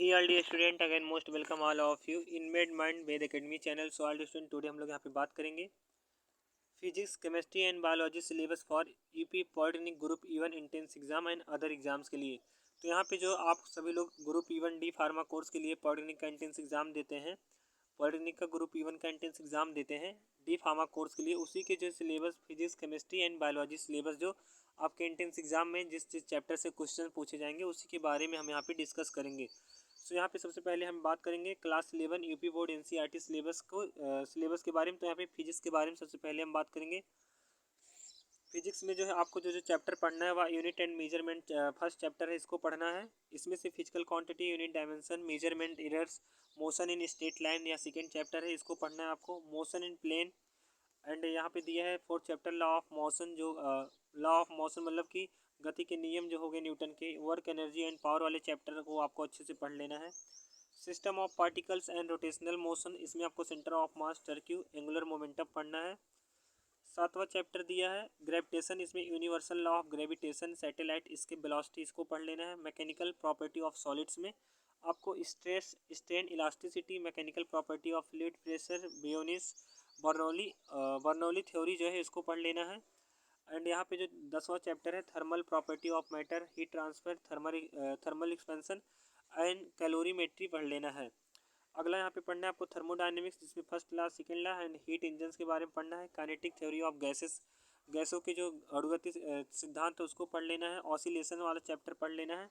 He all dear student again most welcome all of you in Med Mind Ved Academy channel. So all student today हम लोग यहाँ पे बात करेंगे physics chemistry and biology syllabus for UP polytechnic group E1 entrance exam and other exams के लिए। तो यहाँ पे जो आप सभी लोग group E1 D pharma course के लिए पॉलिटेक्निक का इंटेंस एग्जाम देते हैं, पॉलिटेक्निक का ग्रुप E1 का इंटेंस एग्जाम देते हैं डी फार्मा कोर्स के लिए, उसी के जो syllabus physics chemistry and biology syllabus जो आपके इंटेंस एग्जाम में जिस चैप्टर से क्वेश्चन पूछे जाएंगे उसी के बारे में हम यहाँ पे डिस्कस करेंगे। सो यहाँ पे सबसे पहले हम बात करेंगे class 11 UP board NCERT syllabus के बारे में। तो यहाँ पे फिजिक्स के बारे में सबसे पहले हम बात करेंगे। फिजिक्स में जो है आपको जो चैप्टर पढ़ना है वह unit and measurement first chapter है, इसको पढ़ना है। इसमें से physical quantity, unit dimension, measurement errors, motion in straight line या सेकेंड चैप्टर है, इसको पढ़ना है आपको। मोशन इन प्लेन एंड यहाँ पे दिया है fourth chapter law of motion, जो लॉ ऑफ मोशन मतलब कि गति के नियम जो हो गए न्यूटन के। वर्क एनर्जी एंड पावर वाले चैप्टर को आपको अच्छे से पढ़ लेना है। System of particles and rotational motion, इसमें आपको centre of mass, torque, angular momentum पढ़ना है। सातवां चैप्टर दिया है ग्रेविटेशन, इसमें universal law of gravitation, satellite, इसके वेलोसिटी, इसको पढ़ लेना है। मैकेनिकल प्रॉपर्टी ऑफ सॉलिड्स में आपको stress, strain, elasticity, mechanical property of fluid, pressure, buoyancy, Bernoulli theory जो है इसको पढ़ लेना है। एंड यहाँ पे जो 10वां चैप्टर है thermal property of matter, heat transfer, thermal expansion and calorimetry पढ़ लेना है। अगला यहाँ पे पढ़ना है आपको थर्मोडायनेमिक्स, जिसमें first law, second law and heat engines के बारे में पढ़ना है। काइनेटिक थ्योरी ऑफ गैसेस, गैसों के जो अणुगति सिद्धांत है उसको पढ़ लेना है। ऑसिलेशन वाला चैप्टर पढ़ लेना है।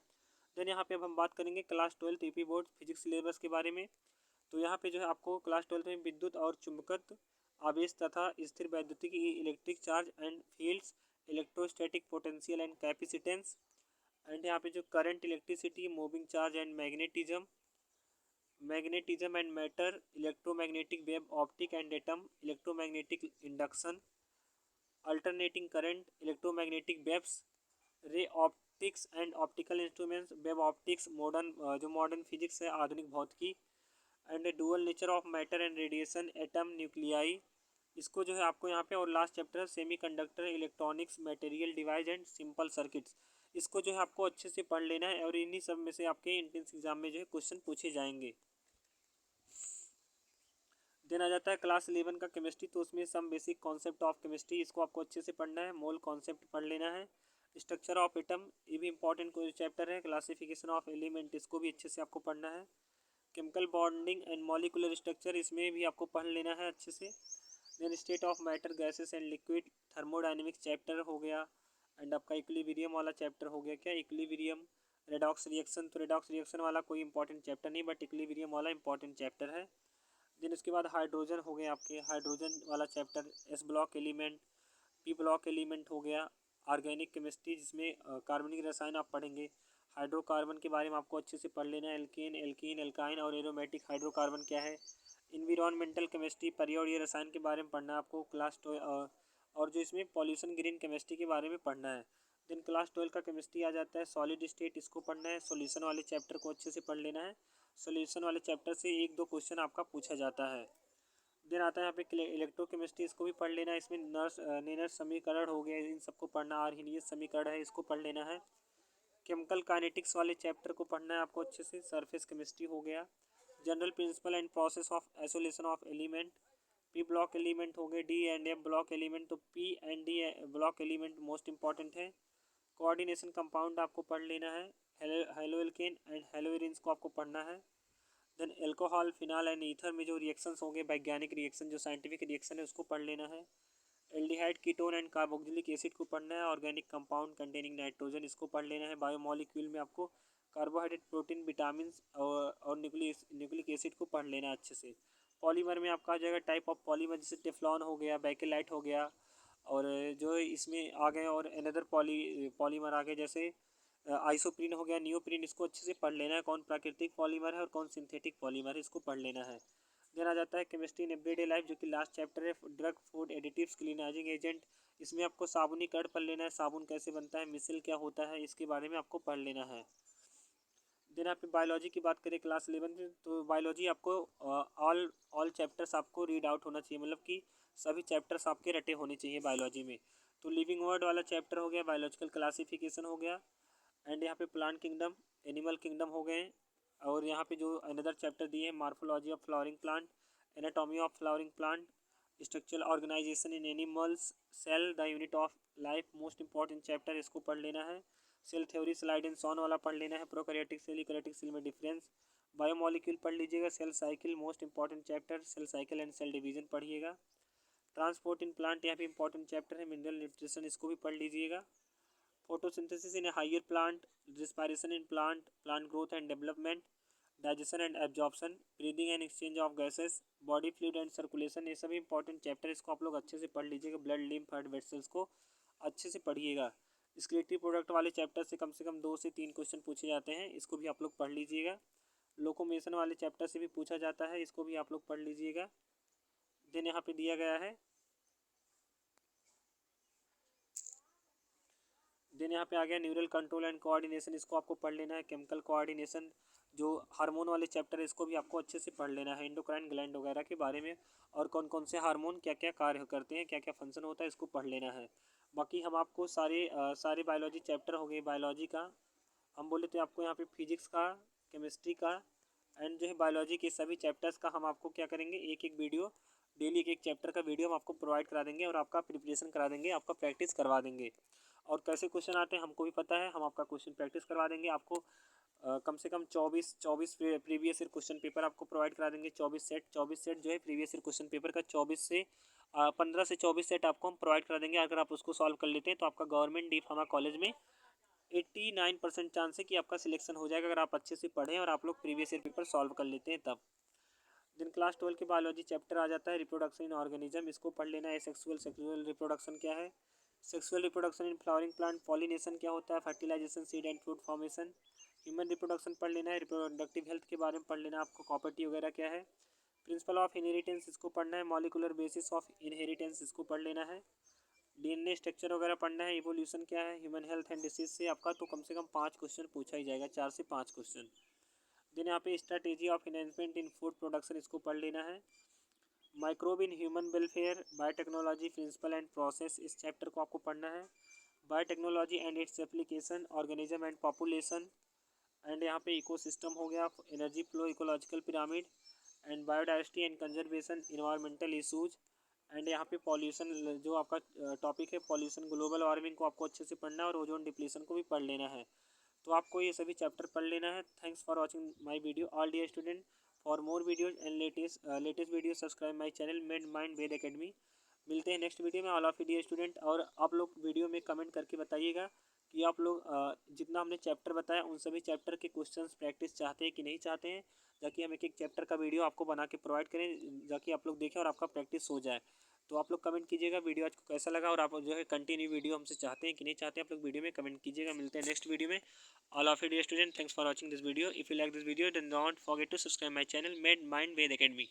देन यहाँ पे अब हम बात करेंगे class 12 UP board physics syllabus के बारे में। तो यहाँ पे जो है आपको क्लास 12 में विद्युत और चुंबकत्व, आवेश तथा स्थिर वैद्युतिक, electric charge and fields, electrostatic potential and capacitance and यहाँ पे जो current, electricity, moving charge and magnetism and matter, electromagnetic wave, optic and atom, electromagnetic induction, alternating current, electromagnetic waves, ray optics and optical instruments, wave optics, modern physics है, आधुनिक भौतिकी and dual nature of matter and radiation, atom, nuclei, इसको जो है आपको यहाँ पे। और last chapter semiconductor, electronics, material device and simple circuits, इसको जो है आपको अच्छे से पढ़ लेना है और इन्हीं सब में से आपके एंट्रेंस एग्जाम में जो है क्वेश्चन पूछे जाएंगे। देन आ जाता है क्लास 11 का केमिस्ट्री, तो उसमें some basic concept of chemistry, इसको आपको अच्छे से पढ़ना है। मोल कॉन्सेप्ट पढ़ लेना है। स्ट्रक्चर ऑफ एटम, ये भी इंपॉर्टेंट कोई चैप्टर है। क्लासिफिकेशन ऑफ एलिमेंट, इसको भी अच्छे से आपको पढ़ना है। Chemical bonding and molecular structure, इसमें भी आपको पढ़ लेना है अच्छे से। Then state of matter, gases and liquid, thermodynamics chapter हो गया। एंड आपका इक्विलिब्रियम वाला चैप्टर हो गया। क्या इक्विलिब्रियम, रेडॉक्स रिएक्शन, तो रेडॉक्स रिएक्शन वाला कोई इंपॉर्टेंट चैप्टर नहीं, बट इक्विलिब्रियम वाला इंपॉर्टेंट चैप्टर है। देन उसके बाद हाइड्रोजन हो गया, आपके हाइड्रोजन वाला chapter, S block element, P block element हो गया। ऑर्गेनिक केमिस्ट्री, जिसमें कार्बनिक रसायन आप पढ़ेंगे। हाइड्रोकार्बन के बारे में आपको अच्छे से पढ़ लेना है। एल्केन, एल्कीन, एल्काइन और एरोमेटिक हाइड्रोकार्बन क्या है। इन्वायरमेंटल केमिस्ट्री, पर्यावरणीय रसायन के बारे में पढ़ना है आपको क्लास 12। और जो इसमें पॉल्यूशन ग्रीन केमिस्ट्री के बारे में पढ़ना है। देन क्लास 12 का केमिस्ट्री आ जाता है सॉलिड स्टेट, इसको पढ़ना है। सॉल्यूशन वाले चैप्टर को अच्छे से पढ़ लेना है। सॉल्यूशन वाले चैप्टर से एक दो क्वेश्चन आपका पूछा जाता है। देन आता है यहाँ पे इलेक्ट्रोकेमिस्ट्री, इसको भी पढ़ लेना है। इसमें नेनर्स समीकरण हो गए, इन सबको पढ़ना। आर्हीनियस समीकरण है, इसको पढ़ लेना है। केमिकल काइनेटिक्स वाले चैप्टर को पढ़ना है आपको अच्छे से। सरफेस केमिस्ट्री हो गया। General principle and process of isolation of element, P block element हो गए, D and F block element, तो P and D block element most important है। कोऑर्डिनेशन कंपाउंड आपको पढ़ लेना है। हेलोएल्केन एंड हेलोइरिन्स को आपको पढ़ना है। Then alcohol, phenol and ether में जो रिएक्शंस होंगे, वैज्ञानिक रिएक्शन, जो साइंटिफिक रिएक्शन है उसको पढ़ लेना है। Aldehyde, ketone and carboxylic acid को पढ़ना है। ऑर्गेनिक कंपाउंड कंटेनिंग नाइट्रोजन, इसको पढ़ लेना है। बायोमोलिक्यूल में आपको कार्बोहाइड्रेट, प्रोटीन, विटामिन और न्यूक्लिक एसिड को पढ़ लेना अच्छे से। पॉलीमर में आपका आ जाएगा टाइप ऑफ पॉलीमर, जैसे टेफ्लॉन हो गया, बैकेलाइट हो गया, और जो इसमें आ गए और अनदर पॉलीमर आ गए, जैसे आइसोप्रीन हो गया, नियोप्रीन, इसको अच्छे से पढ़ लेना है। कौन प्राकृतिक पॉलीमर है और कौन सिंथेटिक पॉलीमर है, इसको पढ़ लेना है। देन आ जाता है केमिस्ट्री इन एवरीडे लाइफ, जो कि लास्ट चैप्टर है। ड्रग, फूड एडिटिव्स, क्लीनाइजिंग एजेंट, इसमें आपको साबुनीकरण पढ़ लेना है। साबुन कैसे बनता है, मिसल क्या होता है, इसके बारे में आपको पढ़ लेना है। देन आप बायोलॉजी की बात करें क्लास 11 में, तो बायोलॉजी आपको ऑल चैप्टर्स आपको रीड आउट होना चाहिए, मतलब कि सभी चैप्टर्स आपके रटे होने चाहिए बायोलॉजी में। तो लिविंग वर्ड वाला चैप्टर हो गया, बायोलॉजिकल क्लासिफिकेशन हो गया, एंड यहाँ पे प्लांट किंगडम, एनिमल किंगडम हो गए, और यहाँ पे जो अनदर चैप्टर दिए हैं, morphology of flowering plant, anatomy of flowering plant, structural organisation in animals, cell the unit of life, most important chapter, इसको पढ़ लेना है। Cell theory Schleiden and Schwann वाला पढ़ लेना है। प्रोकैरियोटिक सेल यूकैरियोटिक सेल में डिफरेंस, बायोमोलिक्यूल पढ़ लीजिएगा। Cell cycle most important chapter, cell cycle and cell division पढ़िएगा। ट्रांसपोर्ट इन प्लांट यहाँ पे इंपॉर्टेंट चैप्टर है। मिनरल न्यूट्रिशन, इसको भी पढ़ लीजिएगा। Photosynthesis in a higher plant, respiration in plant, plant growth and development, digestion and absorption, breathing and exchange of gases, body fluid and circulation, ये सभी important chapter, इसको आप लोग अच्छे से पढ़ लीजिएगा। ब्लड, लिम्फ, हार्ट वेसल्स को अच्छे से पढ़िएगा। स्क्लेटरी प्रोडक्ट वाले चैप्टर से कम 2 से 3 क्वेश्चन पूछे जाते हैं, इसको भी आप लोग पढ़ लीजिएगा। लोकोमेशन वाले चैप्टर से भी पूछा जाता है, इसको भी आप लोग पढ़ लीजिएगा। देन यहाँ पे दिया गया है, देन यहाँ पे आ गया न्यूरल कंट्रोल एंड कोऑर्डिनेशन, इसको आपको पढ़ लेना है। केमिकल कोऑर्डिनेशन, जो हार्मोन वाले चैप्टर है, इसको भी आपको अच्छे से पढ़ लेना है। एंडोक्राइन ग्लैंड वगैरह के बारे में, और कौन कौन से हार्मोन क्या क्या कार्य करते हैं, क्या क्या फंक्शन होता है, इसको पढ़ लेना है। बाकी हम आपको सारे बायोलॉजी चैप्टर हो गए बायोलॉजी का, हम बोले थे आपको यहाँ पे फिजिक्स का, केमिस्ट्री का एंड जो है बायोलॉजी के सभी चैप्टर्स का हम आपको क्या करेंगे, एक एक वीडियो, डेली एक एक चैप्टर का वीडियो हम आपको प्रोवाइड करा देंगे और आपका प्रिपरेशन करा देंगे, आपका प्रैक्टिस करवा देंगे। और कैसे क्वेश्चन आते हैं हमको भी पता है, हम आपका क्वेश्चन प्रैक्टिस करवा देंगे आपको। कम से कम 24 प्रीवियस ईयर क्वेश्चन पेपर आपको प्रोवाइड करा देंगे। 24 सेट जो है प्रीवियस ईयर क्वेश्चन पेपर का, 15 से 24 सेट आपको हम प्रोवाइड करा देंगे। अगर आप उसको सॉल्व कर लेते हैं तो आपका गवर्नमेंट डी फार्मा कॉलेज में 89% चांस है कि आपका सिलेक्शन हो जाएगा, अगर आप अच्छे से पढ़ें और आप लोग प्रीवियस ईयर पेपर सॉल्व कर लेते हैं तब। देन क्लास 12 के बायोलॉजी चैप्टर आ जाता है रिप्रोडक्शन इन ऑर्गेनिज्म, इसको पढ़ लेना है। सेक्सुअल रिप्रोडक्शन क्या है, sexual reproduction in flowering plant, pollination क्या होता है, fertilisation, seed and fruit formation, human reproduction पढ़ लेना है। रिप्रोडक्टिव हेल्थ के बारे में पढ़ लेना है आपको, प्रॉपर्टी वगैरह क्या है। प्रिंसिपल ऑफ इनहेरिटेंस, इसको पढ़ना है। मॉलिकुलर बेसिस ऑफ इनहेरिटेंस, इसको पढ़ लेना है। डीएनए स्ट्रक्चर वगैरह पढ़ना है। इवोल्यूशन क्या है, ह्यूमन हेल्थ एंड डिसीज से आपका तो कम से कम 5 क्वेश्चन पूछा ही जाएगा, 4 से 5 क्वेश्चन। देन यहाँ पे strategy of enhancement in food production, इसको पढ़ लेना है। Microbe in human welfare, biotechnology principle and process, इस चैप्टर को आपको पढ़ना है। Biotechnology and its application, organism and population, and यहाँ पे इकोसिस्टम हो गया, energy flow, ecological pyramid and biodiversity and conservation, environmental issues, and यहाँ पे पॉल्यूशन, जो आपका टॉपिक है पॉल्यूशन, ग्लोबल वार्मिंग को आपको अच्छे से पढ़ना है, और ओजोन डिप्लीशन को भी पढ़ लेना है। तो आपको ये सभी चैप्टर पढ़ लेना है। Thanks for watching my video all dear student. For more videos and latest video subscribe my channel Med Mind Ved Academy. मिलते हैं नेक्स्ट वीडियो में ऑल ऑफ डियर स्टूडेंट। और आप लोग वीडियो में कमेंट करके बताइएगा कि आप लोग जितना हमने चैप्टर बताया उन सभी चैप्टर के क्वेश्चंस प्रैक्टिस चाहते हैं कि नहीं चाहते हैं, ताकि हम एक एक चैप्टर का वीडियो आपको बना के प्रोवाइड करें, ताकि आप लोग देखें और आपका प्रैक्टिस हो जाए। तो आप लोग कमेंट कीजिएगा वीडियो आज को कैसा लगा, और आप जो है कंटिन्यू वीडियो हमसे चाहते हैं कि नहीं चाहते हैं, आप लोग वीडियो में कमेंट कीजिएगा। मिलते हैं नेक्स्ट वीडियो में। All of you dear students, thanks for watching this video. If you like this video, then don't forget to subscribe my channel Made Mind Ved Academy.